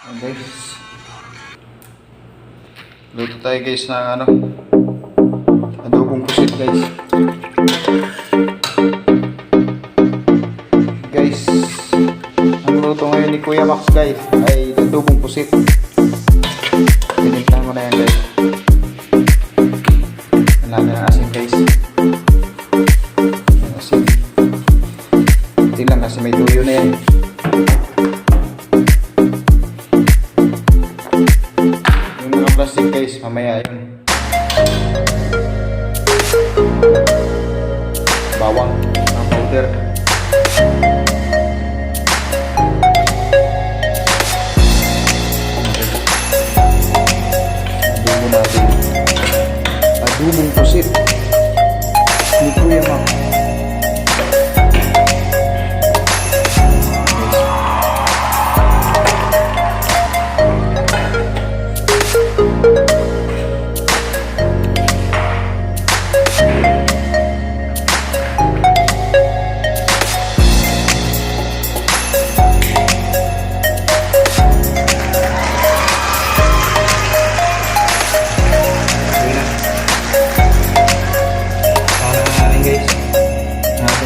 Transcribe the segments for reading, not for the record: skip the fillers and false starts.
Ayan guys, luto tayo guys ng adobong pusit guys. Guys, ang luto ngayon ni Kuya Max guys ay adobong pusit. Pinintang mo na yan guys. Nalagyan ng asin guys. Asin. Hindi lang kasi may tuyo na yan. Yung mga plastic guys, mamaya yun. Bawang, mga powder. Adobo natin. Adobong pusit ni Kuya Max.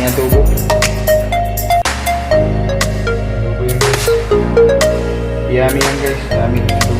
Adobo. Adobo yun guys. Yummy yan guys. Yummy.